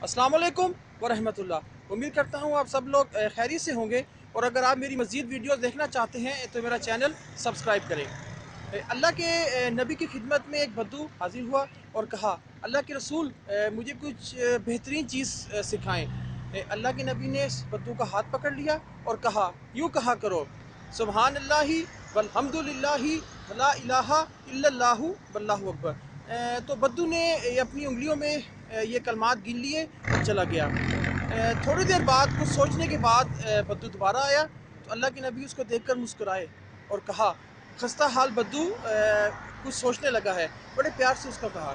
अस्सलाम वालेकुम वरहमतुल्लाह। उम्मीद करता हूँ आप सब लोग खैरियत से होंगे, और अगर आप मेरी मज़ीद वीडियोस देखना चाहते हैं तो मेरा चैनल सब्सक्राइब करें। अल्लाह के नबी की खिदमत में एक बद्दू हाजिर हुआ और कहा, अल्लाह के रसूल मुझे कुछ बेहतरीन चीज़ सिखाएं। अल्लाह के नबी ने इस बद्दू का हाथ पकड़ लिया और कहा, यूँ कहा करो, सुबहान अल्लाहि वल्हम्दुलिल्लाहि वला इलाहा इल्लल्लाहु वल्लाहु अकबर। तो बद्दू ने अपनी उंगलियों में ये कलमात गिन लिए और चला गया। थोड़ी देर बाद कुछ सोचने के बाद बद्दू दोबारा आया तो अल्लाह के नबी उसको देखकर मुस्कुराए और कहा, खस्ता हाल बद्दू। कुछ सोचने लगा है, बड़े प्यार से उसको कहा।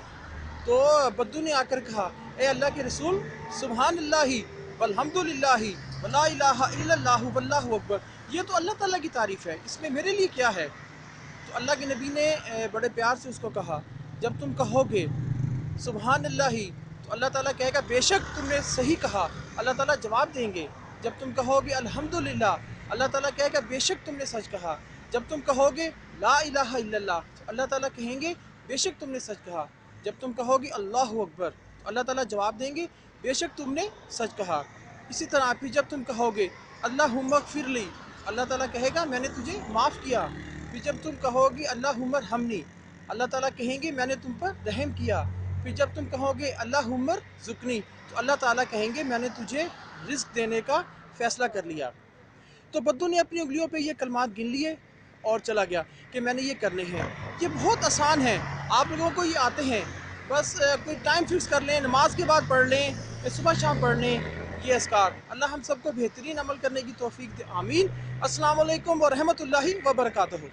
तो बद्दू ने आकर कहा, ए अल्लाह के रसूल, सुबहान अल्लाहि वल्हम्दुलिल्लाहि वला इलाहा इल्लल्लाहु वल्लाहु अकबर, ये तो अल्लाह ताला की तारीफ़ है, इसमें मेरे लिए क्या है। तो अल्लाह के नबी ने बड़े प्यार से उसको कहा, जब तुम कहोगे सुबहान अल्लाहि तो अल्लाह ताला कहेगा बेशक तुमने सही कहा, अल्लाह ताला जवाब देंगे। जब तुम कहोगे अल्हम्दुलिल्लाह, अल्लाह ताला कहेगा बेशक तुमने सच कहा। जब तुम कहोगे ला इलाहा इल्लल्लाह, अल्लाह ताला कहेंगे बेशक तुमने सच कहा। जब तुम कहोगे अल्लाहु अकबर, तो अल्लाह ताला जवाब देंगे बेशक तुमने सच कहा। इसी तरह फिर जब तुम कहोगे अल्लाहुम्मा ग़फ़िरली, अल्लाह ताला कहेगा मैंने तुझे माफ़ किया। फिर जब तुम कहोगे अल्लाहुम्मा रहमनी, अल्लाह ताला कहेंगे मैंने तुम पर रहम किया। फिर जब तुम कहोगे अल्लाहुम्मा ज़ुक़नी, तो अल्लाह ताला कहेंगे मैंने तुझे रिज़्क़ देने का फ़ैसला कर लिया। तो बद्दू ने अपनी उंगलियों पे ये कलमात गिन लिए और चला गया कि मैंने ये करने हैं। ये बहुत आसान है, आप लोगों को ये आते हैं। बस कोई टाइम फिक्स कर लें, नमाज के बाद पढ़ लें, सुबह शाम पढ़ लें ये अस्कार। अल्लाह हम सबको बेहतरीन अमल करने की तौफ़ीक दे, आमीन। अस्सलाम वालेकुम व रहमतुल्लाहि व बरकातहू।